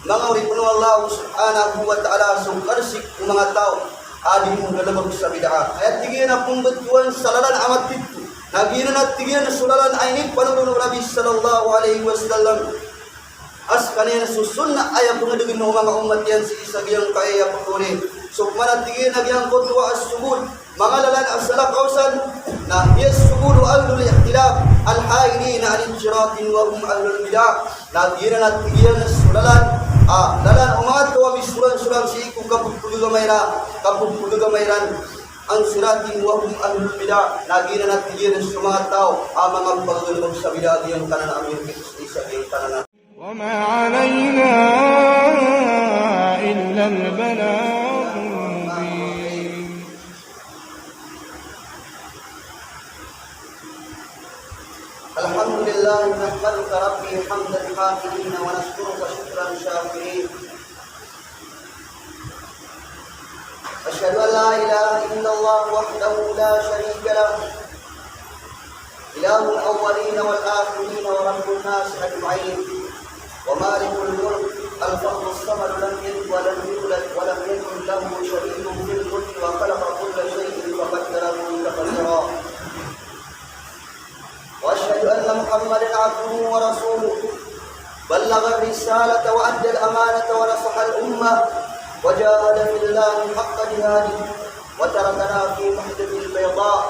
Mangawri puno Allah subhanahu wa ta'ala sungkarsik mga tao adi mo galabag sa bid'a. Ayat tigyan na pumbetuan salalan amat itu. Nagina na tigyan na sulalan ainit panulun Nabi sallallahu alaihi wasallam. As kanina susunna ayat pungadugin ng mga umat yan si isagyang kaya pagkuni. So manatigiyan nagyang kutwa as-subud. Mga lalan as-salak kausan na yes subudu ahlul ikhtilaf al-hainina al-injiratin wa hum ahlul bid'ah. Nagina na tigyan na sulalan lalan umat wa bisuran-suran si iku kapupuluga mayran ang siratin wa hum ahlul bid'ah. Nagina na tigyan na mga tao mga pagdulog sa bid'ah yang kanan amin isa yung kanan. وما علينا إلا البلاغ المبين الحمد لله نحمدك ربي حمدا حامدين ونشكرك شكرا شاكرين أشهد أن لا إله إلا الله وحده لا شريك له إله الأولين والآخرين ورب الناس أجمعين ومالك الملك الفرد الصمد لم يلد ولم يولد ولم يكن له شريك في الملك وخلق كل شيء فقدره تقديرا واشهد ان محمدا عبده ورسوله بلغ الرساله وادى الامانه ونصح الامه وجاهد في الله حق جهاده وتركنا في محجه البيضاء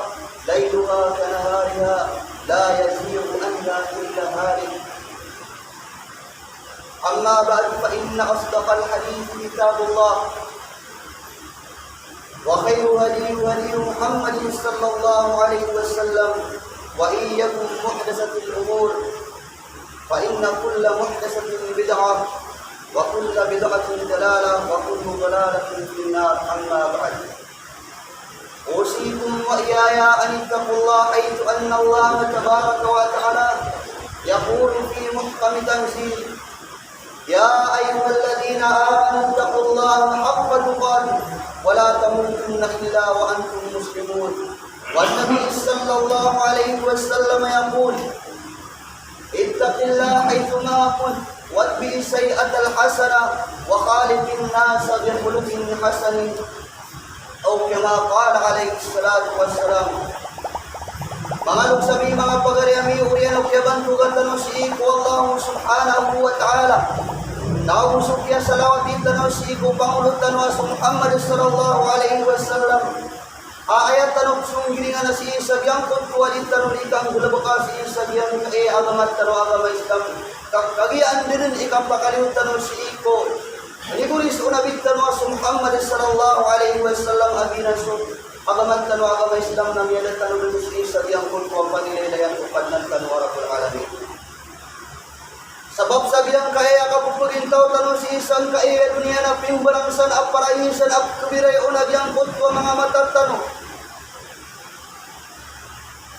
ليلها كنهارها لا يزيغ عنها الا هالك. أما بعد فإن أصدق الحديث كتاب الله وخير هدي محمد صلى الله عليه وسلم وإن يكن محدثة الأمور فإن كل محدثة بدعة وكل بدعة ضلالة وكل ضلالة في النار. أما بعد أوصيكم وإياي أن اتقوا الله حيث أن الله تبارك وتعالى يقول في محكم تنزيله يا أيها الذين آمنوا اتقوا الله حق تقاته ولا تموتن إلا وأنتم مسلمون. والنبي صلى الله عليه وسلم يقول اتق الله حيثما كنت واتبع السيئة الحسنة وخالق الناس بخلق حسن أو كما قال عليه الصلاة والسلام. Mga lugsabi, mga pagariami, uriyan o kiyabantugan tanong si Iko Allah subhanahu wa ta'ala. Nakabusok yan sa lawatin tanong si Iko Pangulot tanong sa Muhammad sallallahu alaihi wasallam. Ayat tanong sunggiringan na si Isag yang kuntualin tanong ikang gulabaka si Isag yang agamat tanong agama Islam. Kagian din ikang pakaliw tanong si Iko. Nigulis unabit tanong sa Muhammad sallallahu alaihi wasallam aginan so. Agamat tanong agama Islam na miyalat tanong din si Isag yang kuntuang panilayang upad ng tanong Rabbul Alamin. Sabab sa biyang kaya kapupugintaw tanong si Isang kaya dunia na pimbarangsan at parahisan at kabiray unag yang kuntuang mga matatanong.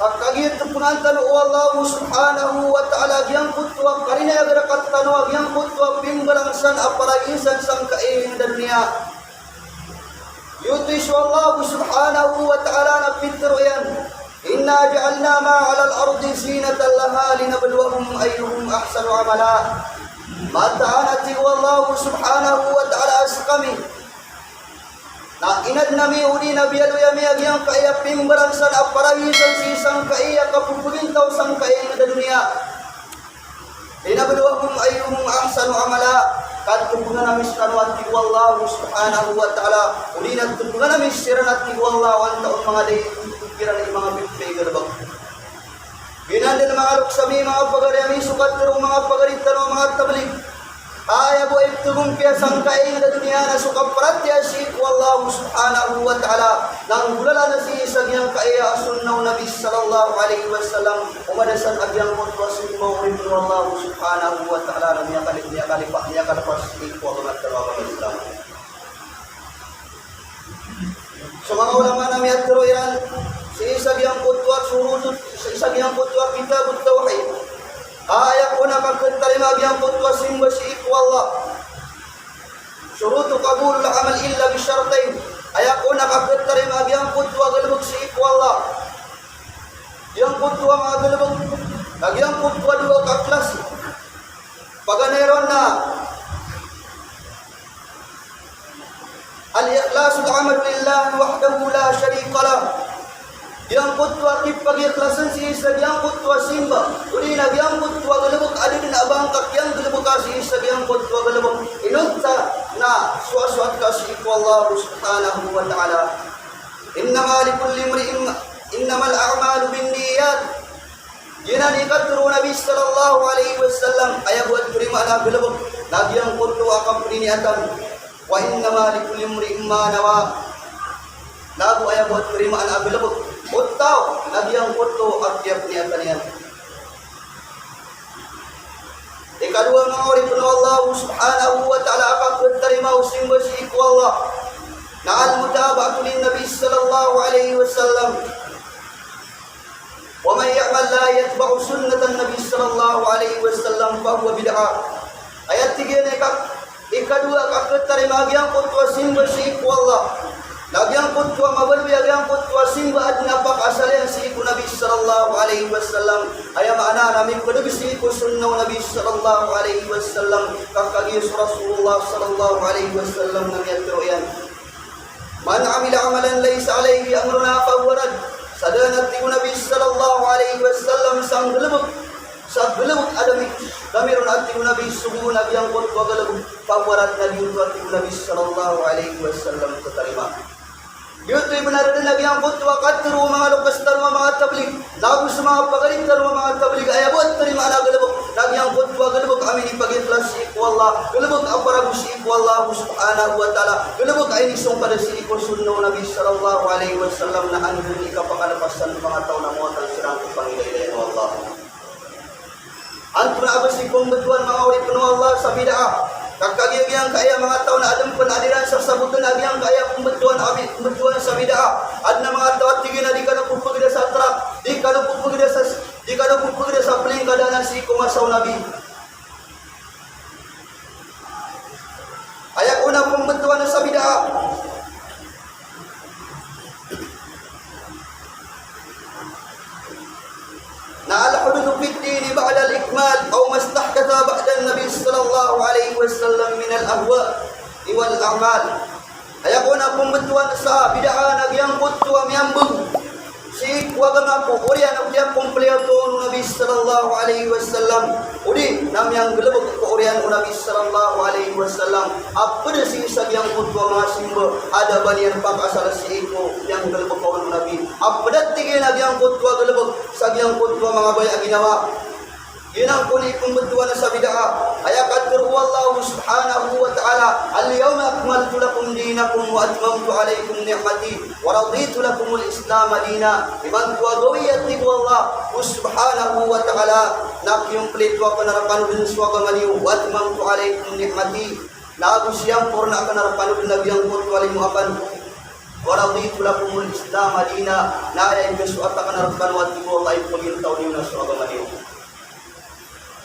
Pagkagit punan tanong Allah subhanahu wa ta'ala yang kuntuang karinay agarakat tanong yang kuntuang pimbarangsan at parahisan sang kaya dunia. Yutis Allah subhanahu wa ta'ala na pitro yan. Inna ja'alna ma'ala al-ardi zinatan laha linabluwahum ayyuhum ahsanu amala. Mata'anati Allah subhanahu wa ta'ala sa kami. Na inad nami uni na biyalo yami agyang kaya pimbarangsan at parahisan si isang kaya kapupulintaw sang kaya na dunia. Linabluwahum ayyuhum ahsanu amala. Katubungan namin sa kanuan tiwa Allah subhanahu wa ta'ala. Ulinat tubungan namin siranat tiwa Allah ang taon mga day tutupiran ng mga bipay galabang. Binanda ng mga luksami, mga pagariami, sukat ng mga pagaritan ng mga tablig. Aya bo itugong kaya sangkain na dunia na sukaparatya si Allah subhanahu wa ta'ala. Nang bulala na si isagyang kaya asunnaw Nabi sallallahu alaihi wasallam. Umadasan agyang mutwasin mo rin Allah subhanahu wa ta'ala. Niya kalipas si Allah at Islam. So mga ulama na may atro yan, si isagyang kutwa, surudot, si isagyang kutwa, kitabut tawhid. Ayak ko na magkantarima biyang kutwa simba si Iku Allah. Surutu kabul la amal illa bisyartain. Ayak ko na magkantarima biyang kutwa galabag si Iku Allah. Yang kutwa mga galabag. Agyang kutwa dua kaklas. Paganeron na al-'amalu lillahi wahdahu la syarika lah. Yang kutwa kip pagi ikhlasan si isa yang kutwa simba. Uli nabi yang kutwa galabuk ada din abangkak yang galabuk kasi isa yang kutwa galabuk. Inunta na suaswat kasi ku Allah subhanahu wa ta'ala. Innama likulli imri'in innamal a'malu binniyat. Jina dikatru Nabi sallallahu alaihi wasallam ayat buat terima na galabuk. Nabi yang kutwa akam perniatan. Wa innama likulli imri'in ma nawa. Lagu ayat buat terima na galabuk. Utau Nabi yang foto akibat niatan niat. Kedua mengawali penuh Allah subhanahu wa ta'ala akan terima usim bersyukur Allah. Na'al mutaba'atu lin Nabi sallallahu alaihi wasallam. Wa man ya'mal la yatba'u sunnatan Nabi sallallahu alaihi wasallam fa huwa bid'ah. Ayat 3 ni kedua akan terima yang foto usim bersyukur Allah. Lagi yang kutwa mabal biar yang kutwa simba adna pak asal yang siku Nabi sallallahu alaihi wasallam ayam ana nami kudu siku sunnah Nabi sallallahu alaihi wasallam kakagi Rasulullah sallallahu alaihi wasallam nami atroyan man amila amalan laysa alaihi amruna fa huwa rad sadana tiku Nabi sallallahu alaihi wasallam sang gelebuk adami damirun atiku Nabi subuh Nabi yang kutwa gelebuk fa huwa rad Nabi sallallahu alaihi wasallam terima. Yutu benar dan Nabi yang kutwa katru mga lukas tarwa mga tablig. Lagu semua pagaling tarwa mga tablig ayabot terima na galabok. Nabi yang kutwa galabok amin ipagiflas si iku Allah. Galabok aparagu si iku Allah subhanahu wa ta'ala. Galabok ay nisong pada si iku sunno Nabi sallallahu alaihi wasallam na anun ikapakalapasan mga tao na mga tansirang kupangilay na Allah. Antuna abas ikong betuan mga ulit penuh Allah sa bid'ah. Kakagi-yang kaya mga tao na adam penadiran sa sabutan yang kaya pembetuan sa bid'ah. Adna mga tao at tigin na di ka napupagida sa atrak, di ka napupagida sa pelingkada na si kumasaw Nabi. Ayat una pembetuan sa bid'ah. al-hududu fid dini ba'da al-ikmal aw mastahdatha ba'da an-nabi sallallahu alaihi wasallam min al-ahwa wal a'mal. Ayakuna pembentuan sa bid'ah nagyang kutwa miyambung si kuagama ko urian ang diyan kompleto Nabi sallallahu alaihi wasallam udi namyang gelebek ko urian Nabi sallallahu alaihi wasallam apa si sagyang kutwa mga simba ada banian pakasal si iko yang gelebek ko Nabi apa datigin nagyang kutwa gelebek sagyang kutwa mga baya ginawa. Yun ang kuni pembentuan sa bid'ah. Ayakat Allah subhanahu wa ta'ala, al-yawma akmaltu lakum dinakum wa atmamtu alaykum ni'mati wa raditu lakum al-islam dina. Iman tuwagawiyat ni Allah subhanahu wa ta'ala nakyumplit wa panarapan din suwaga maliw wa atmamtu alaykum ni'mati. Lagu siyang purna kanarapan din nabiyang kutwali muapan wa raditu lakum al-islam dina. Naayain kasuata kanarapan wa tibu Allah ipagintau niyo na suwaga maliw.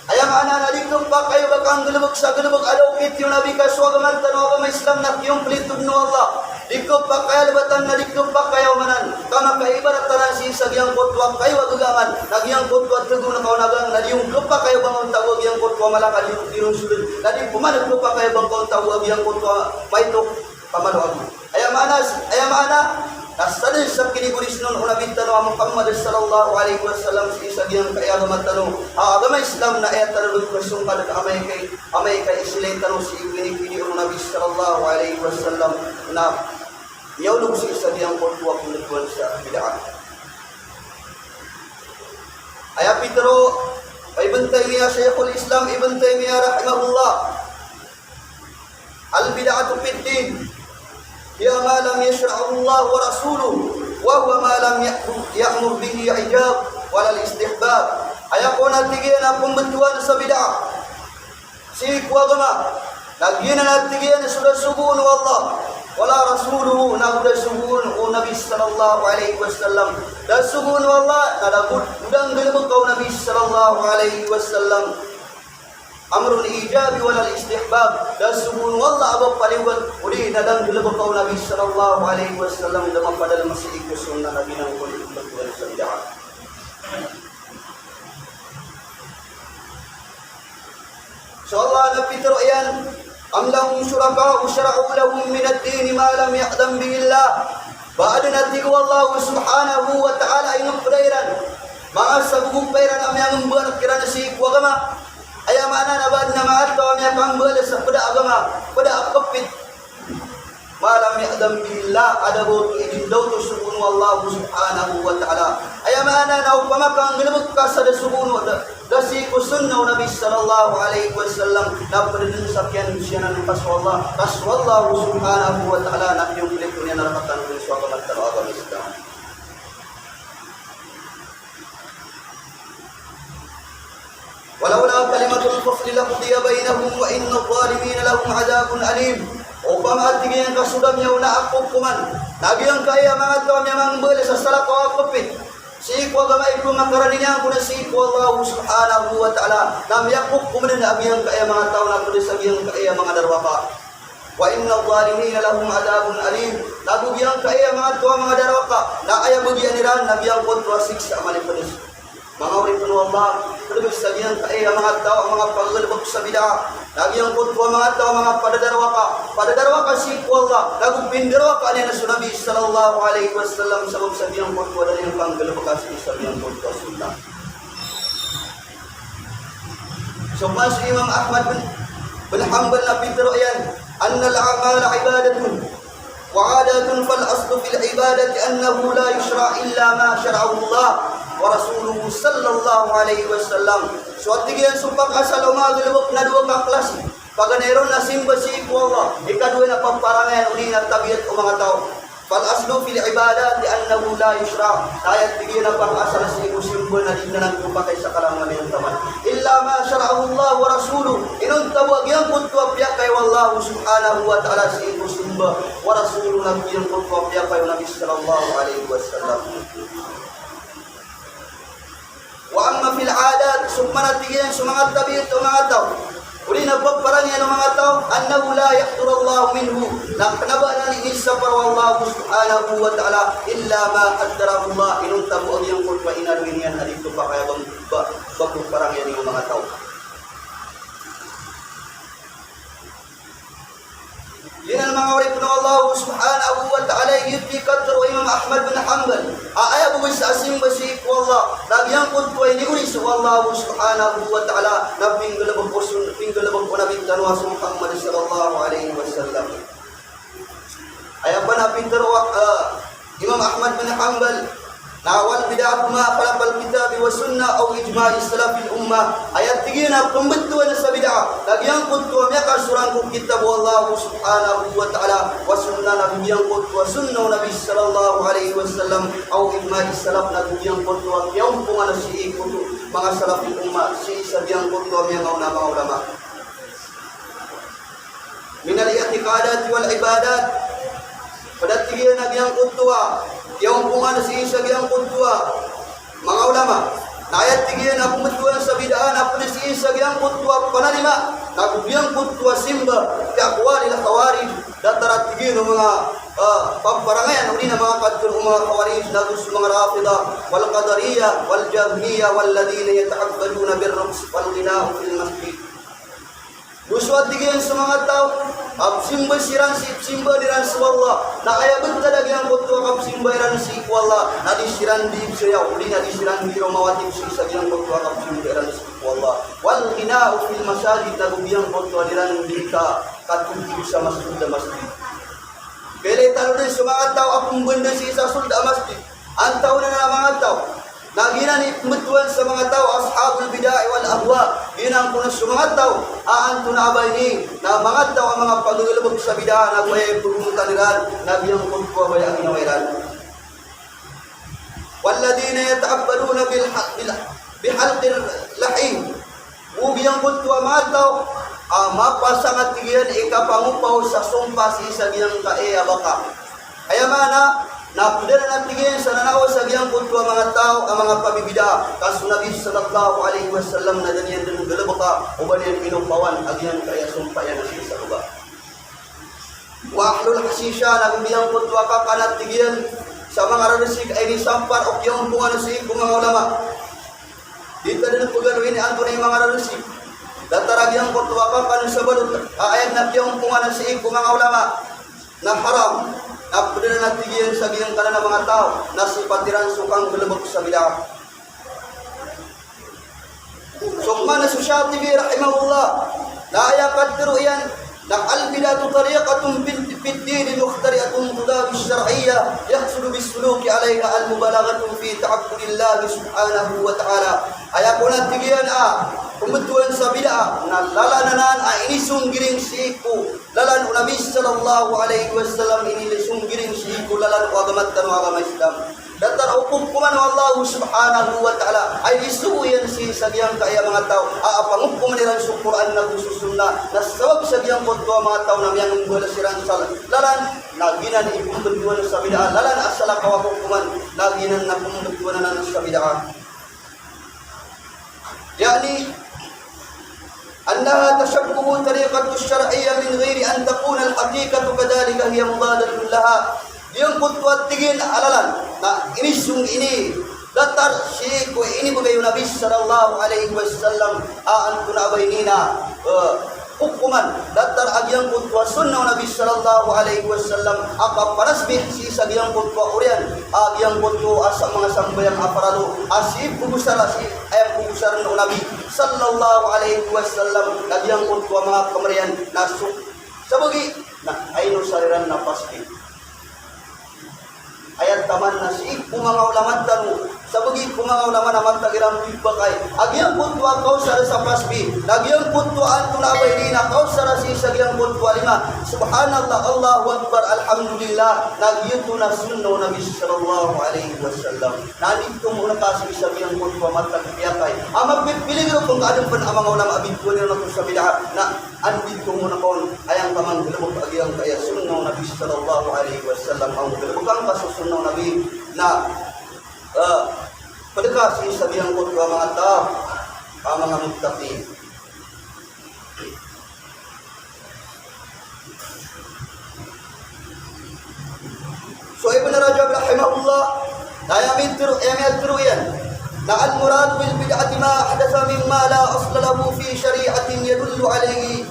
Ayang anak naliknong pa kayo bakang gelebek sa gelebek adaw kit yung nabi kaswagaman tanong ka Islam na yung plitog no Allah. Dikop pa kayo labatan naliknong pa kayo manan. Kama kaibarat tanan si sagyang kutwa kayo agugangan. Nagyang kutwa tugo na kaunagang. Nadiyong pa kayo bang tawag yung kutwa malakad yung tirong sulod. Nadiyong pumanag pa kayo bang tawag yung kutwa maitok pamaluag. Ayang anak Nasadil sa kinibulis nun unabit tanong Muhammad sallallahu alaihi wasallam si isagyang kaya naman tanong agama Islam na ayat tanong kusong kada amay kay isilay tanong si ibini Nabi sallallahu alaihi wasallam na yaulog si isagyang kutwa kung sa bid'ah. Ayat Pedro Ibn Taymiyah Syekhul Islam Ibn Taymiyah rahimahullah al-bid'atu fid din ya ma lam yashra'u Allah wa rasuluhu wa huwa ma lam ya'mur bihi ijab wala istihbab. Ayako natigyan na pembentuan sa bid'ah si kuagama nagyan na natigyan sudah sugun Allah wala rasuluhu na sudah sugun o Nabi sallallahu alaihi wasallam da sugun Allah na udang gelebek kau Nabi sallallahu alaihi wasallam amrun ijabi wala istihbab dan subun wallah abang paliwat uli nadang gelebek kau Nabi sallallahu alaihi wasallam dalam padal masih ikut sunnah Nabi nang kulit betul saja. So Allah na Pedro yan am lahum syuraka'u syara'u lahum minad dini ma lam ya'lam bihillah. Baada nanti ko Allah subhanahu wa ta'ala ay nagpudairan. Mga sabugupairan am yang membuat kirana si ku agama. Ayam mana nabad na mga tao niya kambal sa pada agama, pada akapit. Malam ya'lam billah ada boto idindaw to subhanahu Allah subhanahu wa ta'ala. Ayam mana na upamakang gilabot ka sa subhanahu da si ku sunnaw Nabi sallallahu alaihi wasallam na pwedeng sakyan siya ng kaswallah. Kaswallah subhanahu wa ta'ala na yung kulit niya narakatan ng suwaka magtarawa ng Islam. ولولا كلمة الفصل لقضي بينهم وإن الظالمين لهم عذاب أليم. Upama at tingin ka sudam yaw na akop kuman. Nabiyang kaya mga tao niya mangbali sa salat o akopit. Si iko agama ito makaraniyan ko na si iko Allah subhanahu wa ta'ala. Namiyakop kuman na abiyang kaya mga tao na kulis abiyang kaya mga darwaka. Wa inna zalimina lahum adabun alim. Nabiyang kaya mga tao mga darwaka. Na kaya bugyan nila nabiyang kontra 6 sa manipulis. Mga uripun Allah, kadabig sabihan kaya mga tao ang mga paggalabag sa bid'a. Nagiyang kutwa mga tao mga padadarwa ka si Allah. Nagupindarwa ka na Nabi sallallahu alaihi wasallam sa sabihan kutwa na yung paggalabag ka si sabihan kutwa sunnah. So mas Imam Ahmad bin Hanbal na pintero yan, anna al-a'mal ibadatun wa 'adatun fal aslu fil ibadati annahu la yushra illa ma syara'ahu Allah wa rasuluhu sallallahu alaihi wasallam. So at tigyan sumpang asal umagalawak na duwag ka klase. Paganeron na simba si Allah, ikaduwa na pamparangayan uli na tabiat o mga tao. Fal aslu fil ibadat di annahu la yushra. Ayat tigyan na pang asal si simba na din na nagpapakay sa kalangan ng taman. Illa ma syara'ahu Allah wa rasuluhu. Inun tawag yang kutwa piya kay wallahu subhanahu wa ta'ala si simba wa rasuluhu nabiyang kutwa piya kay Nabi sallallahu alaihi wasallam. Wa amma fil adat summa natiyan sa mga tabiat o mga tao. Uli nagpagparang yan ng mga tao, annahu la yaqdur Allah minhu. Nakanaba na ni Isa para Allah subhanahu wa ta'ala illa ma qaddarahu Allah. Inuntabo ang iyang kulpa inaruin yan halito pa kaya bagpagparang yan ng mga tao. Yan ang mga urip ng Allah subhanahu wa ta'ala yuti kadro Imam Ahmad bin Hanbal. Aaya buwis sa asim basik wallah. Nabiyang kunto ay niuri sa Allah subhanahu wa ta'ala. Nabinggalabang ko nabing tanwa sa Muhammad sallallahu alaihi wasallam. Ayan pa napintaro Imam Ahmad bin Hanbal. Nawal bid'ah ma palapal kitab wa sunnah aw ijma' salafil ummah. Ayat tigin na pembetulan sa bid'ah. Lagiang kuntu niya kasurang kung kitab Allah subhanahu wa ta'ala wa sunnah nabiyang kuntu sunnah Nabi sallallahu alaihi wasallam aw ijma' salaf nabiyang kuntu yung pungan si kuntu mga salafil ummah si sabiyang kuntu mga mga ulama. Min al-i'tiqadat wal ibadat. Pada tigin nabiyang kuntu yung bunga na si Isa giyang kutwa, mga ulama, na ayat tigyan na pumutuan sa bidaan, na pulis si Isa giyang kutwa, panalima, na gubiyang kutwa simba, kakuha nila kawarin, datarat tigyan ng mga pamparangayan, uli na mga kadun ng mga kawarin, na gusto mga rafida, wal qadariya, wal jahmiya, wal ladina yata'akbaluna birruks, wal ginao fil masjid. Gusto at tigyan sa mga tao, simba siran si simba diran sa Allah. Na kaya talaga ang kutwa kap simba iran si Allah. Na di siran di saya uli na di siran di romawati si sa yang kutwa kap simba iran si Allah. Wal gina'u fil masajid tagubiyang kutwa diran di ka katubig sa masjid da masjid. Kaya talo din sa mga tao akong bunda si sa sulda masjid. Ang tao na mga tao. Nagina ni mutuan sa mga tao ashabul bid'ah wal ahwa. Ginang kuno sa mga tao aan tunabay ni na mga tao ang mga paglulubog sa bid'ah na way pumunta nila nabiyang kunwa bay ang inawairan. Walladina yata'abbaduna bihalqil lahim. Ubiyang kunwa mga tao mapasangat tigiyan ikapangupaw sa sumpa si isa ginang kaeya baka. Ayamana napudara na tingin sa nanawa sa giyang kunwa mga tao ang mga pabibida. Kaso Nabi sallallahu alaihi wasallam na ganyan din galabaka o ba niyan inumpawan agyan kaya sumpayan na siya sa lugar. Wa ahlul hasisha nagbiyang kunwa ka kanat tingin sa mga radisig ay nisampar o yung bunga na si mga ulama. Dito din ang paggaluin ni Anto na yung mga radisig. Datarag yang kutuwakakan sa balot, ayat na kiyong punganan sa iku mga ulama, na haram, na pwede na natigyan sa giyang kanan ng mga tao, na sipatiran sukang galabok sa bid'ah. Sukma na Syekh TV rahimahullah, na ayakat tiruyan, na al-bid'atu tariqatun fid din mukhtari'atun tudab syar'iyyah yahsulu bis-suluki 'alayha al-mubalaghatu fi ta'abbudillah subhanahu wa ta'ala. Ayakuna tigian pembetulan sa bid'ah na lalananan inisung giring siku lalan Nabi sallallahu alaihi wasallam ini lisung giring siku lalan agama tan agama Islam. Datar hukum kuman Allah subhanahu wa ta'ala ay isuyan si sagyang kaya mga tao pangukum niran sa Quran na susunna na sabab sagyang kutwa mga tao na yang mula siran sal lalan naginan ipumbetuan sa bid'ah lalan asala kawakuman naginan na pumbetuan na sa bid'ah. Yani أنها تشبه طريقة الشرعية من غير أن تكون الحقيقة كذلك هي مضادة لها. Yang kutwa tigin alalan na inisung ini datar si ko ini bagayo Nabi sallallahu alaihi wasallam antu na bainina hukuman datar agyang kutwa sunnah Nabi sallallahu alaihi wasallam apa parasbih si sagyang kutwa urian agyang kutwa asa mga sambayang aparado asib bugusara si ayam bugusaran no Nabi sallallahu alaihi wasallam agyang kutwa mga kamarian nasuk sabagi na ayno sariran na pasbih ayat taman nasi mga ulama tanu sabagi mga ulama naman tagiram ibakay agyang putwa kau sa pasbi agyang putwa antu na bayrina kau sa si sagyang putwa lima subhanallah Allahu akbar alhamdulillah nagyuto na sunno Nabi sallallahu alaihi wasallam nanito mo na kasi sagyang putwa matag biyakay magpipili ro kung adong pan mga ulama abid ko nila sa bid'ah na andito mo na kon ayang kamang galabot agyang kaya sunno Nabi sallallahu alaihi wasallam ang galabot kaso sunno Nabi na pagkasi sabihan ko mga tao ang mga muttaqin. So Ibn Rajab rahimahullah ayamid tiruyan na al-murad bil bid'ati ma ahdatha mimma la asla lahu fi syari'atin yadullu alayhi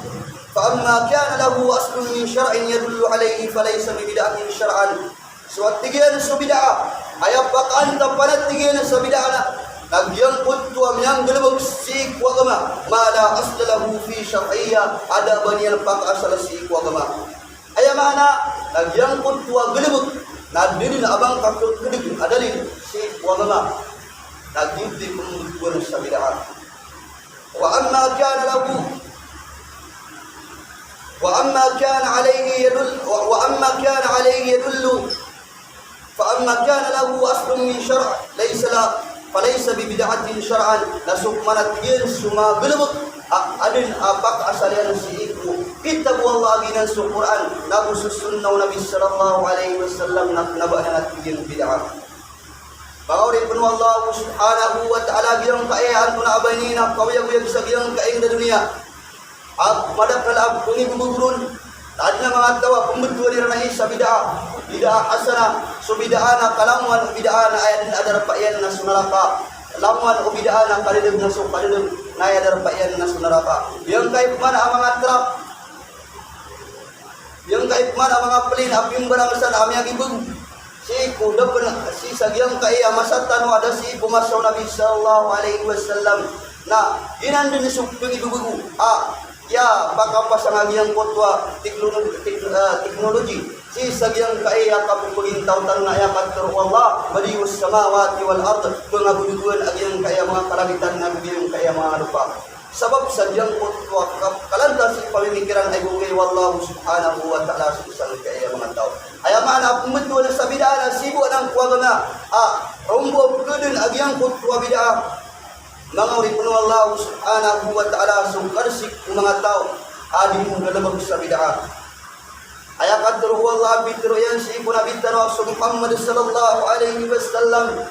fa amma kana lahu aslun min syar'in yadullu alayhi falaysa bi bid'atin syar'an. So atigian sa bid'ah ayat bakan tapanat tigil sa bid'ah na nagyang putwa miyang galabag si agama mala aslahu fi syar'iyya ada baniyal pag-asal si agama aya mana nagyang putwa galabag nadiri na abang kakul kedik adalin si agama nagyuti pembutuan sa bid'ah wa amma kana lahu wa amma kana alayhi yadullu فأما كان له أصل من شرع فليس ببدعة شرعا نسوك منتجين سما قلبك أدن أبق أساليان سيئكو كتاب والله بنا القرآن نبس السنة ونبي صلى الله عليه وسلم نبأنا نتجين بدعة فأوري بن الله سبحانه وتعالى بيان كأي أنتنا أبينينا قوية ويبسا بيان كأي الدنيا مدى كالأب كني بمقرون tadinya mga tawa pembetuan nirana isa bid'ah hasana so bid'ah na kalamuan bid'ah na ayat adar payan na sunaraka lamuan o bid'ah na kalidog na so kalidog na ayat adar payan na sunaraka yung kay mana ang mga trap yung kay mana ang mga plane apyung barang sa dami ang ibig si kudab si sagyang kay amasatan no ada si pumasaw Nabi sallallahu alaihi wasallam na inandun ni suping ibubugu ya baka pasangagiang kotwa teknologi si sagyang kaya kapupagintau tan na yakat karo Allah badius samawati wal ard pengabuduan agyang kaya mga kalagitan na agyang kaya mga lupa sabab sagyang kotwa kalanda si pamimikiran ay bugay wallahu subhanahu wa ta'ala susang kaya mga tao aya mana pumbetuan sa bid'ah sibu nang kuwagana rumbo pudun agyang kotwa bid'ah mangawri puno Allah subhanahu wa ta'ala sungkarsik mga tao adi mo galabag sa bid'ah aya kadru Allah bitro yan si ibn Abi Talib Muhammad sallallahu alaihi wasallam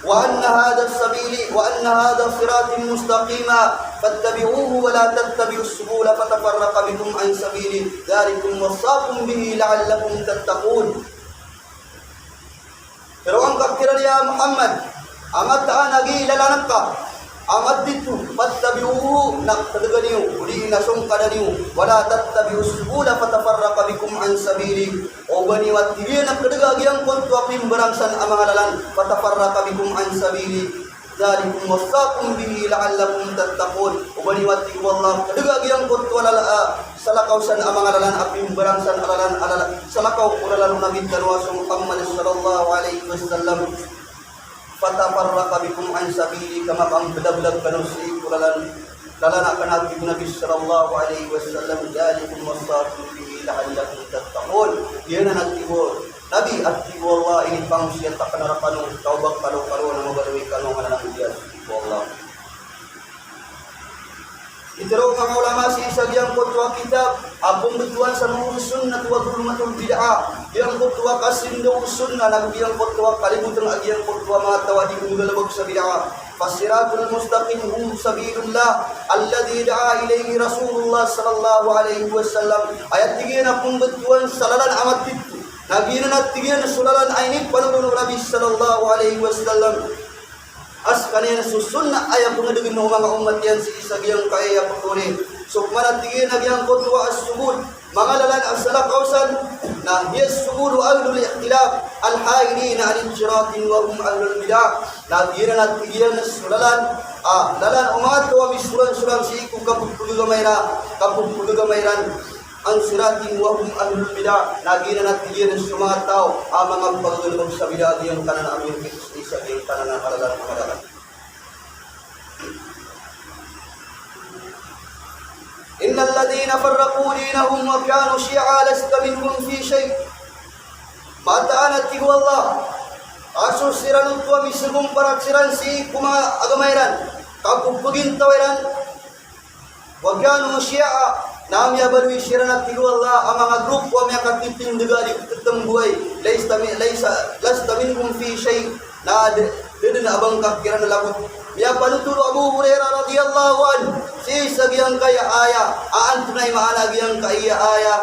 wa anna hadha sabili wa anna hadha siratin mustaqima fattabi'uhu wa la tattabi'us subula fatafarraqa bikum an sabili dzalikum wasaqum bihi la'allakum tattaqun. Pero ang kakiran ya Muhammad amat nagi lalanak ka Amat itu fattabi'uhu nak tadganiu udi nasung kadaniu wala tattabi'us subula fatafarraqa bikum an sabili obani wattiye nak kedaga giang kon tu apim berangsan amangalalan fatafarraqa bikum an sabili dzalikum wasaqum bihi la'allakum tattaqun obani watti wallahu kedaga giang kon tu alala salakausan amangalalan apim berangsan alalan alala salakau qulalan nabi talwasum Muhammad sallallahu alaihi wasallam fatafarraqa bikum an sabili kama bang bedak-bedak kanusi kulalan akan hati Nabi sallallahu alaihi wasallam jalikum wasaqu bihi la'allakum tattaqun yana natibo Nabi atibo Allah ini bang siya takanarakan taubat kalau na mabalwi kanu anak dia wallah. Itero mga ulama si isagyang kutwa kitab abong betuan sa mga sunnah wa dhulmatul bid'ah yang kutwa kasindo sunnah nagbiyang kutwa kalibutan agyang kutwa mga tawadi gulalabog sa bid'ah fasiratul mustaqim hum sabilullah alladhi da'a ilayhi rasulullah sallallahu alaihi wasallam ayat tigyan abong betuan salalan amat itu nagina at tigyan sulalan ainit panulun Nabi sallallahu alaihi wasallam as kanina susunna ayat pengadugin ng mga umat yan si isagyang kaya pagkuri sukmanat tigin nagyang kutwa as-subud mga lalan ang salakausan na yes subudu ahlul ikhtilaf al-hailina al-injiratin wa hum ahlul bidah na tigin at tigin na sulalan lalan umat wa misulan-sulan si iku kapupulugamayran ang siratin wa hum ahlul bidah nagina na tigin na mga tao ang mga pagdulog sa bidah yung kanan aming sa kanan ng kalalan kalalan. Innal ladina farraqu dinahum wa kanu syi'a lasta minhum fi shay. Mataan at tigo Allah. Aso siran utwa misugong paraksiran si kuma agamairan. Kapupugin tawiran. Wa kanu syi'a. Namya barwi siran at tigo Allah ang mga grup wa mga katiting daga di ketembuhay. Lasta minhum fi shay. Na din abang kakiran labut ya panutulu Abu Hurairah radhiyallahu anhu si sagyang kaya aya aan tunay maana gyang kaya aya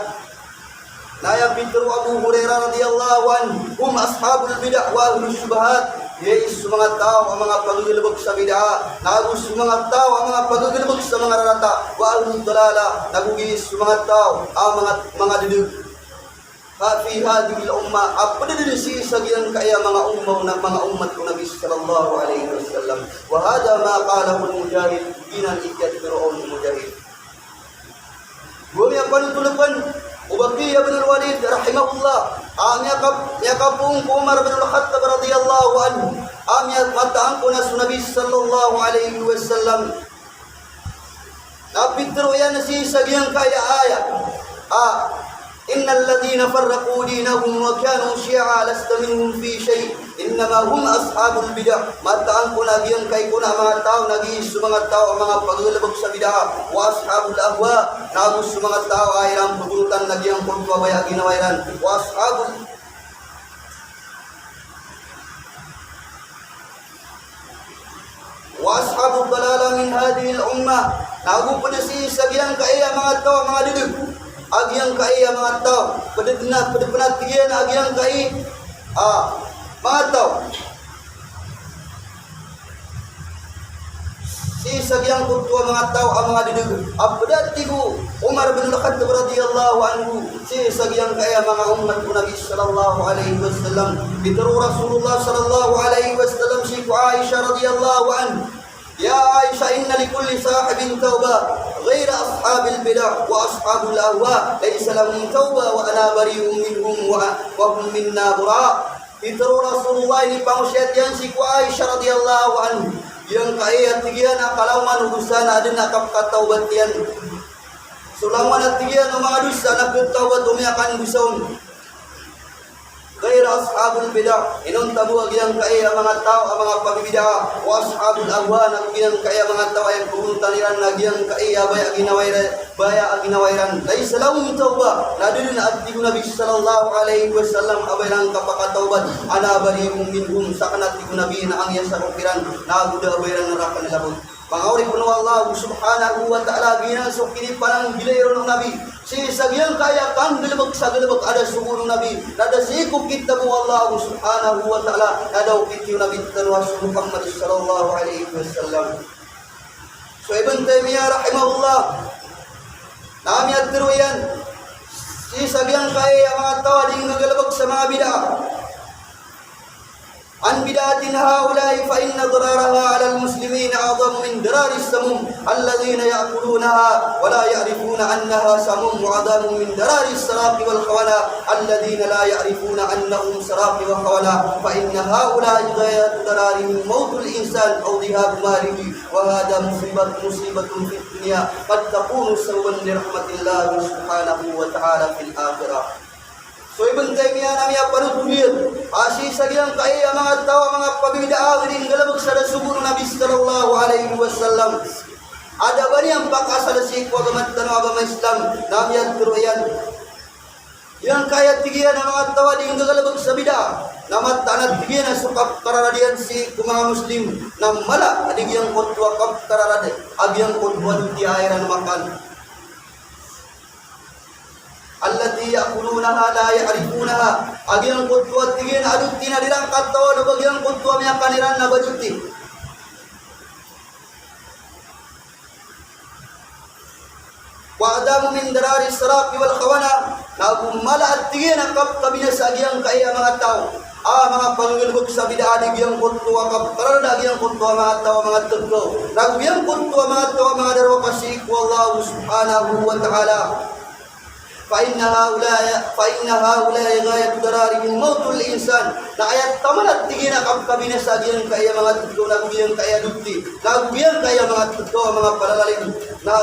naya pitru Abu Hurairah radhiyallahu anhu ashabul bid'ah wa ahlus syubhat yes mga tao ang mga pagulubog sa bid'ah nagus mga tao ang mga pagulubog sa mga rarata wa ahlul dalala nagugis mga tao ang mga dudug fi hadhihi al-umma apa din si sagyang kaya mga ummaw na mga ummat ko Nabi sallallahu alaihi wasallam wa hada ma qalahu al-mujahid binan ikat fir'aun al-mujahid gumya panutulupan Ubaqiyah bin al-Walid rahimahullah yakapung Umar bin al-Khattab radhiyallahu anhu mataan ko na Nabi sallallahu alaihi wasallam napitro yan si sagyang kaya ayat Innal ladina farraqu dinahum wa kanu syi'a lasta minhum fi shay innama hum ashabul bid'ah mataan ko nagyang kay kuna mga tao nagis mga tao mga paglulubog sa bid'ah wa ashabul ahwa nagus mga tao ay ang pagulutan nagyang kulwa baya ginawairan wa ashabul dalala min hadhihi al-ummah nagu pada si sagyang kaya mga tao mga dudug agyang kai mga tao padadna tiyan agyang kai mga tao si sagyang kutwa mga tao ang mga didug abdatigu Umar bin al-Khattab radhiyallahu anhu si sagyang kai mga umat ko Nabi sallallahu alaihi wasallam bitru Rasulullah sallallahu alaihi wasallam si Aisha radhiyallahu anha Ya Aisyah inna likulli sahibin tauba ghaira ashabil bid'ah wa ashabul ahwa laysa lahum tauba wa ana bari'un minhum wa hum minna bara. Itro Rasulullah ini pangusiat yan si Aisyah radhiyallahu anhu yang kaya tigian akalauman urusan ada nak kataubat yan sulaman at tigian mga dusa na kataubat umiakan gusaon Ghaira ashabul bid'ah inon tabu agyang kaya mga tao ang mga pagbibidah wa ashabul ahwa nagyang kaya mga tao ay pumuntaran nagyang kaya baya aginawairan laysa lahum tauba nadin ati Nabi sallallahu alaihi wasallam abayang kapakataubat ana bari'um minhum sakanat Nabi na ang yasa kupiran naguda abayang neraka nilabot Pangawri puno Allah subhanahu wa ta'ala ginasok kini parang gilayro ng Nabi si sagyang kaya kang galabag sa galabag ada sumuro Nabi nada sikop kita mo Allah subhanahu wa ta'ala nadaw kiti Nabi tanwas Muhammad sallallahu alaihi wasallam So Ibn Taymiyyah rahimahullah, nami at tiruyan, si sabihan kay ang mga tao ding nagalabag sa mga bid'ah. عن بدعة هؤلاء فإن ضررها على المسلمين أعظم من ضرر السموم الذين يأكلونها ولا يعرفون أنها سموم وأعظم من ضرر السراق والخونة الذين لا يعرفون أنهم سراق وخونة فإن هؤلاء غاية ضررهم موت الإنسان أو ذهاب ماله وهذا مصيبة في الدنيا قد تكون سببا لرحمة الله سبحانه وتعالى في الآخرة. So Ibn Taymiyyah nami panutulir asi sagyang kay mga tao mga pabibidaan din galabag sa subur Nabi sallallahu alaihi wasallam. Ada ba niyang pakasalasik wa gamat tanong agama Islam nami at turuyan. Yang kaya tigian ng mga tao din galabag sa bid'ah. Namat tanat tigian na sukap kararadian si mga Muslim na mala adigyan kutwa kap kararad agyang kutwa di airan makan. Allati ya'kulunaha la ya'rifunaha agyang kutwa tigin adutti na dirang katawa bagyang kutwa miya kaniran na badutti wa adamu min darari saraqi wal khawana na gumala at tigin ang kapkabina sa agyang kaya mga tao mga panggulbog sa bid'ah agyang kutwa kapkaran agyang kutwa mga tao mga tuglo nagyang kutwa mga tao mga darwa kasik wallahu subhanahu wa ta'ala. فإن هؤلاء غاية ضررهم موت الإنسان na ayat tamalat tigina kabkabina sa agyang kaya mga tutlo nagbiyang kaya dutti nagbiyang kaya mga tutlo mga palalalim na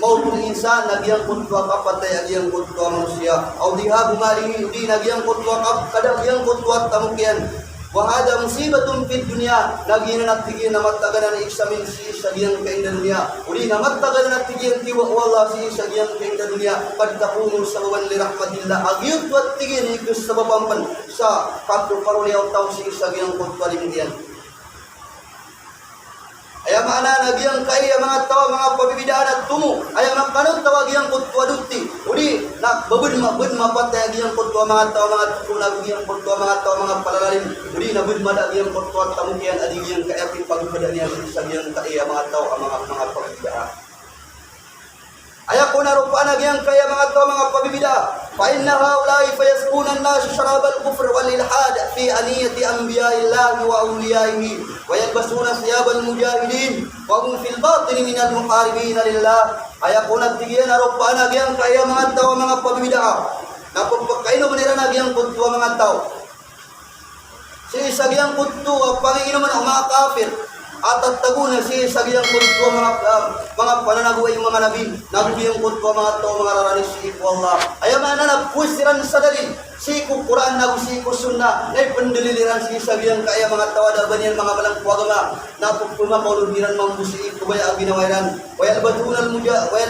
mautul insan nagyang kutwa kapatay agyang kutwa manusia au dihabu malihi di nagyang kutwa kap kadagyang kutwa tamukyan wa hada musibatun fid dunya nagina natigin na mataganan iksamin si sagyang kainda dunya uli na mataganan natigin tiwa wallah si sagyang kainda dunya qad takunu sababan li rahmatillah agyut wat tigin ikus sababampan sa pagtuparulyaw taw si sagyang kutwalimdian. Ayam ana nagyang kaya mga tawa mga pabibidaan at tumo ayam kanot tawag yang kutwa dutti udi nak babud mapatay yang kutwa mga tawa mga tumo nagyang kutwa mga tawa mga palalalim udi na bud madag yang kutwa tamukian adi yang kaya pagbadan yang sagyang kaya mga tawa mga pabibidaan. Ayak ko na rupa nagyang kaya mga tawa mga pabibidaan fa inna haula'i fayasquna an-nas sharab al-kufr wal ilhad fi aniyati anbiya'illahi wa awliyaihi wa yalbasuna thiyab al-mujahidin wa hum fil batin min al-muharibin lillah. Ayak ko na tigyan na rupa nagyang kaya mga tawa mga pabibidaan na pagpakaino manira nagyang kutwa mga tao si sagyang kutwa panginginuman ang mga kafir at taguna si sagyang kutwa mga pananaguay yung mga nabi nagbiyang kutwa mga tao mga raranis si Allah ayam na nagpusiran sa dalil si Quran nagusi ko sunna na ipandililiran si sagyang kaya mga tawada banyan mga malang kuwagama na pagpumakauludiran mambusi kubaya abinawairan wayal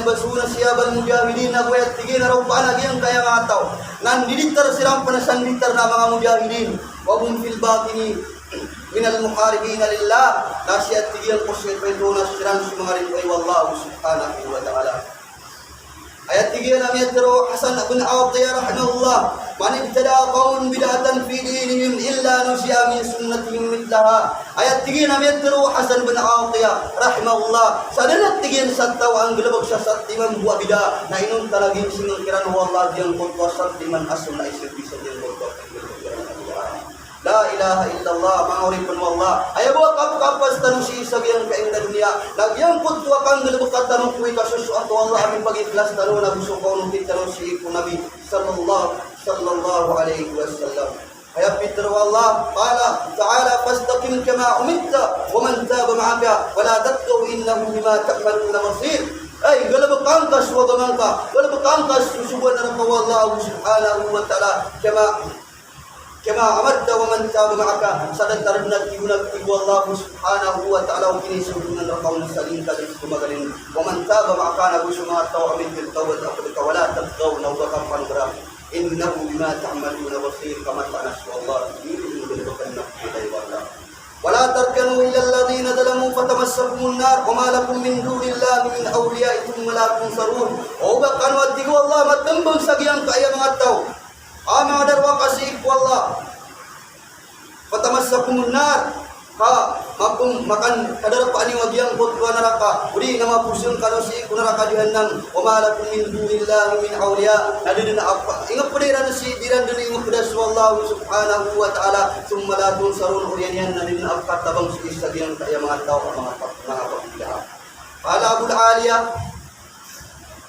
basuna siyabal mujahidin nagwayat tigin na raw paanagyang kaya mga tao nandiditar silang panasanditar na mga mujahidin wagum fil batini minal muharibina lillah nasihat tigyan ko siya ito na siran sumangarin ay wallahu subhanahu wa ta'ala. Ayat tigyan namin yatiro Hasan ibn Atiyah rahimahullah man ibtada qawmun bid'atan fi dinihim illa nusiya min sunnatihim mitlaha. Ayat tigyan namin yatiro Hasan ibn Atiyah rahimahullah sadanat tigyan sa tao ang galabag sa satiman buwa bida na inun talagin sinungkiran wallah diyang kutwa satiman asun na isibisa diyang kutwa La ilaha illallah ma'urifun wallah ayaw kapas tanong si sagyang kainda dunia nagyang kutwa kang galabukat tanong kuwi kasusu ato Allah amin pag-ikhlas tanong na gusto ko nung tanong si iku Nabi sallallahu alaihi wasallam ayat pitru Allah qala ta'ala fastaqim kama umitta wa man taba ma'aka wa la tatqu innahu bima ta'maluna basir ay galabak angkas wa gamangka galabak angkas susuban na Allah subhanahu wa ta'ala kama amadda wa man taba ma'aka sadan tarabnat ibunag ibu Allah subhanahu wa ta'ala kini sudunan na kaun saling kadang kumagaling wa man taba ma'aka nagu sumataw amin bil tawad apalika wala tabgaw na wakam panubra innahu bima ta'maluna basir kama ta'anas wa Allah yuridu bilbakan nakilay wa Allah wala tarkanu ila alladhina zalamu fatamassakumun nar wa ma lakum min dunillahi min awliya'ikum wa la tunsarun o bakan wa tigo Allah matambang sagyang kaya mga tao mga darwa kasih wallah fatamassakumun nar mapung makan kadarapa ani wagiang kotwa neraka uri nama pusing kalau si neraka jahannam wa ma lakum min dunillahi min awliya nadina apa ingat pediran si diran deni ingat pedas wallahu subhanahu wa ta'ala summa la tunsarun uriyan nadina apa tabang si sagian kaya mga tao mga pagpapila qala abul aliyah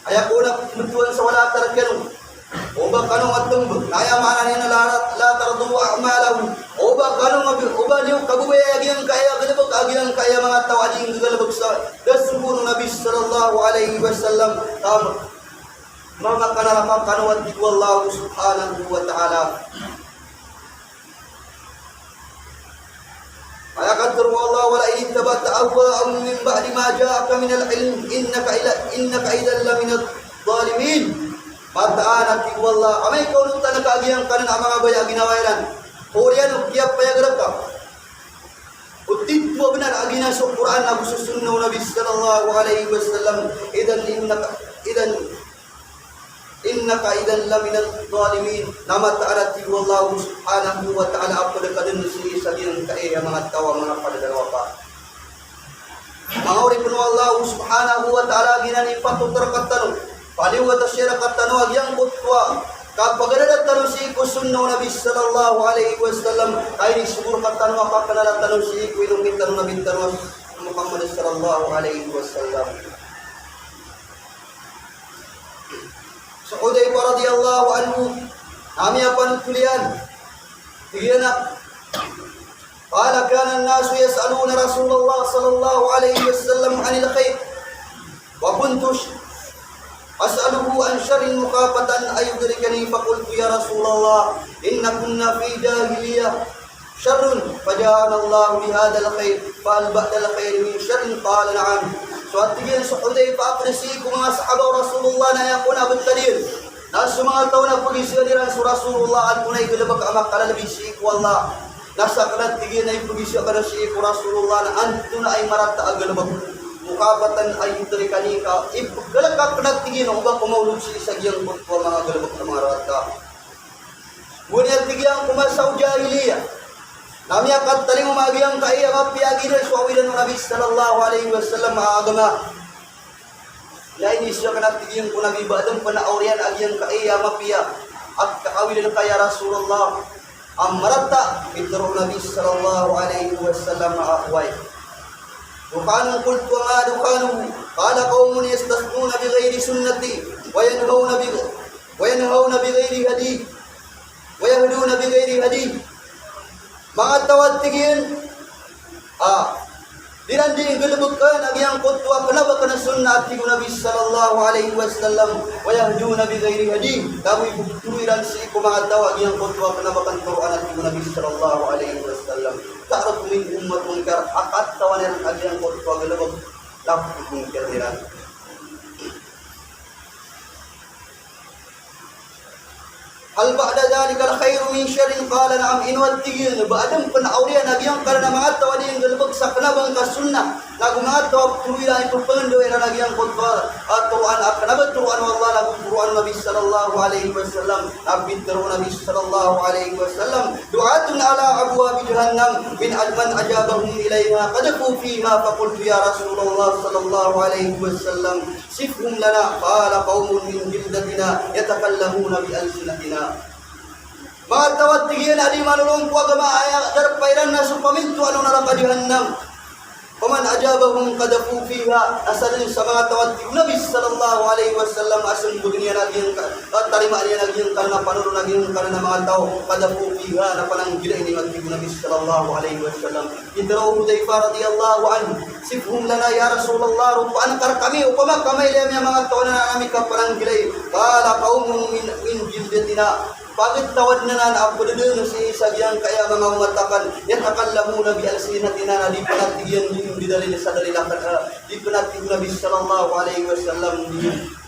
ayakuna mutuan sa wala tarkanu oba kanu atum naya mana ni la tardu a'malahu oba kanu mabi oba niu kabubaya agian kaya galabak agian kaya mga tawading galabak sa dasbun nabi sallallahu alaihi wasallam tam mama kana rakam kanu wa wallahu subhanahu wa ta'ala ayakat Allah wala in tabatta ahwa'ahum min ba'di ma ja'aka min al-ilm innaka idan la min adh-dhalimin Mataan at wallah amay kau nung tanaka agiyang kanan ang mga baya ginawairan Korean kiyap payagrab ka Utit mo benar agina sa Quran na susunnaw Nabi sallallahu alaihi wasallam idan innaka idan la min adh-dhalimin namataan at wallah subhanahu wa ta'ala apod kadun si sabihan kae ang mga tawa mga padadalawa pa Mga uripun wallah subhanahu wa ta'ala ginani patutar katanong Paliwat asyarakat tanawag yang kutwa kapag tanong si ko sunnaw Nabi sallallahu alaihi wasallam ay siguro katanong kapag tanong si ko ilungin tanong Nabi tanong Muhammad sallallahu alaihi wasallam sa Hudayfa radiyallahu anhu kami apan kulian diyanak qala kana an-nasu yas'aluna Rasulullah sallallahu alaihi wasallam 'anil khair wa kuntu As'aluhu an syarrin mukhafatan ayudrikani faqultu ya Rasulullah inna kunna fi jahiliyah syarrun faja'ana Allah bihadzal khair fal ba'dal khair min syarrin qala na'am suatigan sa Hudayfa apresi ko mga sahaba Rasulullah na yakuna bentadir nasu mga taon na pagisiran sa Rasulullah at kunay galabak amak kalalabisi ko Allah nasa kanat tigin ay pagisiran ka si ko Rasulullah na anto na ay marata agalabak mukhabatan ay idrikani ka galak ka pinagtigin ang ubang kumahulog si isagyang kutwa mga galabak na mga rata ngunit tigyan kumasaw jahiliya nami akat taling umagiyang kaya mapiyagin ay suawilan ng Nabi sallallahu alaihi wasallam maagama lain isya ka natigyan kung nabibadang panaurian agyang kaya mapiya at kaawilan kaya Rasulullah ang marata itro Nabi sallallahu alaihi wasallam maakway Dukanu qultu ma dukanu qala qaumun yastasquna bighairi sunnati wa yanhauna bighairi hadi wa yahduna bighairi hadi mga tawatigin diranding galubkan agyang kutwa kanaba kana sunnat ti Nabi sallallahu alaihi wasallam wa yahduna bighairi hadi dawi buktuiran si ko mga tawag yang kutwa kanaba kan Quran ti Nabi sallallahu alaihi wasallam ta'ruf min ummat munkar akat tawanan agyang kutwa galubag lapit munkar diran Hal ba'da dhalika al-khairu min syarrin qala na'am inwattigin ba'dam panaurian agyang kana mga tawad yang galubag sa kanabang kasunnah lagu mga tawag tuwila ito pangando era agyang kutwa atuan akanabat tuan wallah lagu Quran Nabi sallallahu alaihi wasallam abidru Nabi sallallahu alaihi wasallam du'atun ala abwab jahannam min alman ajabahum ilaiha qadfu fiha faqultu ya Rasulullah sallallahu alaihi wasallam sifhum lana qala qaumun min jildatina yatakallamuna bi alsinatina mga tawatigin adi manulong po agama ay darapairan na supaminto ano naraka jahannam paman ajabahum qadafu fiha asalin sa mga tawatig Nabi sallallahu alaihi wasallam asun budniya nagyang tarima niya nagyang kana panulong nagyang kana mga tao qadafu fiha na pananggila ini magtig Nabi sallallahu alaihi wasallam idraw Hudayfa radiyallahu anhu sifhum lana ya Rasulullah rupaan kar kami upama kamay lang mga tao na nami ka pananggila qala qaumun min jildatina Bakit tawad na ako doon si sagyang kaya mga umatakan yatakallamuna bi alsinatina na di panatigyan yung didalil sa dalilakan di panatig Nabi sallallahu alaihi wasallam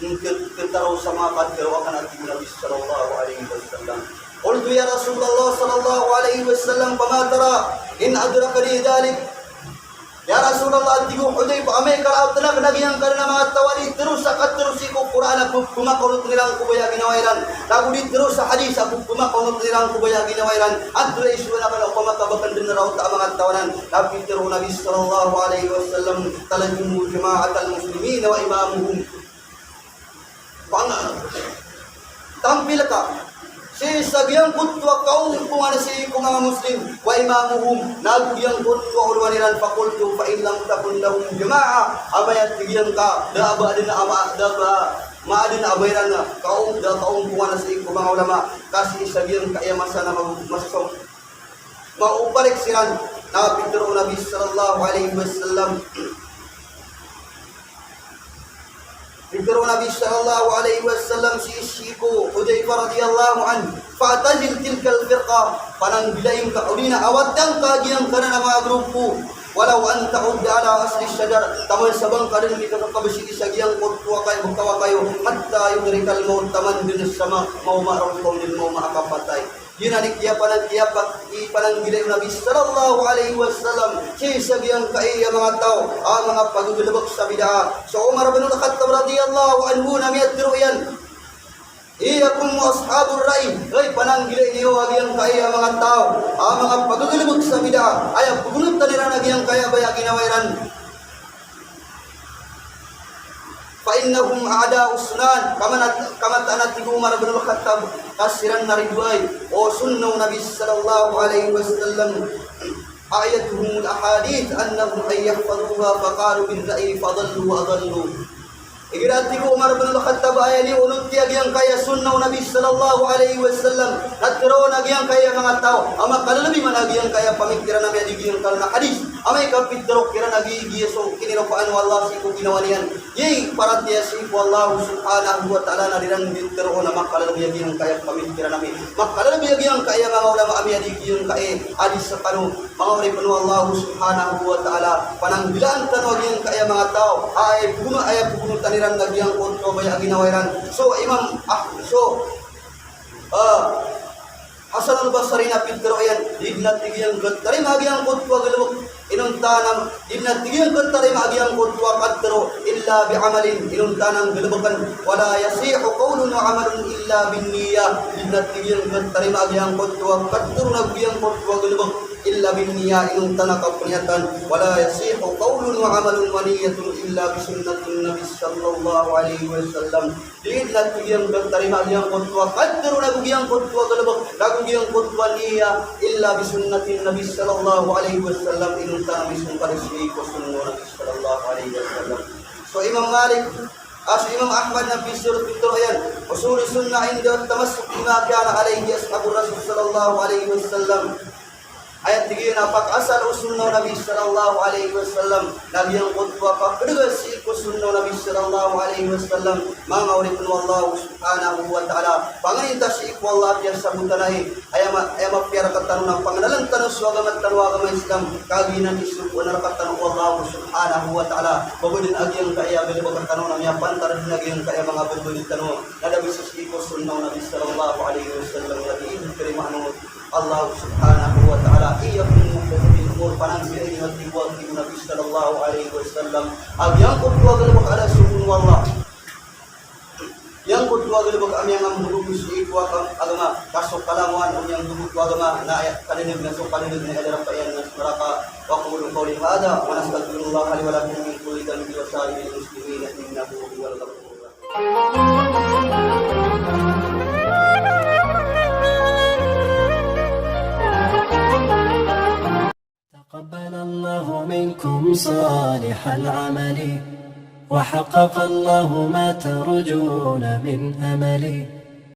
yung kentaraw sa mga kadkarawakan at Nabi sallallahu alaihi wasallam Qultu ya Rasulullah sallallahu alaihi wasallam pama tara in adrakani dhalik Ya Rasulullah tigo Hudayfa ame karaw tanag nagyang karena mga tawali terus akat terus iko Quran aku kumakonot nilang kubaya ginawairan lagu di terus sa hadis aku kumakonot nilang kubaya ginawairan adre isu na kana kumakabakan din raw ta mga tawanan tapi teru Nabi sallallahu alaihi wasallam talajumu jama'atal muslimin wa imamuhum tampil ka si sagyang kutwa kaum kung ano si kung mga muslim wa imamuhum nagyang kutwa urwaniran fakultu fa in lam takun lahum jama'a abayat tigyan ka daba din ama daba maadin abayran na kaum kung ano si kung mga ulama kasi sagyang kaya masana masasong maupalik siran na pitro Nabi sallallahu alaihi wasallam Bidro Nabi sallallahu alaihi wasallam si Ishiku Hudayfa radhiyallahu anhu fa'tazil tilkal firqa panang bilayong kaulina awatang kagiyang kana ng mga grupo walau an ta'ud ala asli syajar taman sabang kadin mi kakabisi isagiyang kutwa kayo magtawa kayo hatta yudrikal maut taman din sama mau ma'raw din mau makapatay yun anik dia panang bilayong Nabi sallallahu alaihi wasallam si sagyang kaya mga tao ang mga pagugulubok sa bid'a so Umar bin al-Khattab radhiyallahu anhu na miyadro yan iyakum ashabur ra'i ay panang bilay niyo agyang kaya mga tao ang mga pagugulubok sa bid'a ay pugunot na nila nagyang kaya baya ginawairan فإنهم أعداء السنان كما تأنت عمر بن الخطاب قصرا رضوي وسنة النبي صلى الله عليه وسلم آيتهم الأحاديث أنهم أن يحفظوها فقالوا بالرأي فضلوا وأضلوا Igirati ko Umar bin al-Khattab ay ni unod tiag yang kaya sunnaw Nabi sallallahu alaihi wasallam natro nagyang kaya mga tao ama kalalabi man nagyang kaya pamikira na may digiyang kalana hadis amay kapitro kira nagigiya so kiniro paano Allah si ko ginawa niyan yey para tiya si ko Allah subhanahu wa ta'ala na dirang ditro na makalalabi yang kaya pamikira nami makalalabi yang kaya mga ulama ami digiyang kaya hadis sa kanu mga uri panu Allah subhanahu wa ta'ala panangbilaan tanwag yang kaya mga tao ay pugunutan nagyang konto baya ginawairan so Imam Hasan al-Basri na pitro ayan dibna tigiyang gantari magyang konto galuk inuntanam dibna tigiyang gantari magyang konto kadro illa bi'amalin inuntanam galukan wala yasihu qawlun wa amalun illa binniyah dibna tigiyang gantari magyang konto kadro nagyang konto galuk illa binniyah inuntana kapniyatan wala yasihu qawlun wa amalun wa niyyatun illa bisunnatin nabi sallallahu alaihi wasallam dibna tigiyang gantari magyang konto kadro nagyang konto galuk yang kutwa niya illa bisunnatin nabi sallallahu alaihi wasallam inuntana bisun parisi ko sunno nabi sallallahu alaihi wasallam so Imam Malik Imam Ahmad na bisur pitro ayan usul sunnah inda tamassuk bima kana alaihi ashabur rasul sallallahu alaihi wasallam ayat 3 na pag-asal usunno nabi sallallahu alaihi wasallam nabiyang khutbah pagdugas ko sunno nabi sallallahu alaihi wasallam mga ulipun wallahu subhanahu wa ta'ala panganinta si ko Allah tiya sabutanay ayama piara katanu ng panganalang tanong suagamat tanwaga ng Islam kaginan isu na katanu Allah subhanahu wa ta'ala babudin agyang kaya bilibag katanu ng yapan tarin agyang kaya mga babudin tanong nadabi sa si ko sunno nabi sallallahu alaihi wasallam nabi karimano Allah subhanahu wa ta'ala iyakum muhdathatil umur panang bilay ng tiwag ni Nabi sallallahu alaihi wasallam agyang kutwa galabak ala suhun wallah yang kutwa galabak amyang amhulubis ikwa kang agama kasok kalanguan ang yang kutwa agama na kalinig na so kalinig na adarang payan na maraka wa qulu qawli hada wa nastaghfirullah li wa lakum min kulli dhanbin wa sa'iril muslimin innahu huwal ghafurur rahim تقبل الله منكم صالح العمل وحقق الله ما ترجون من أمل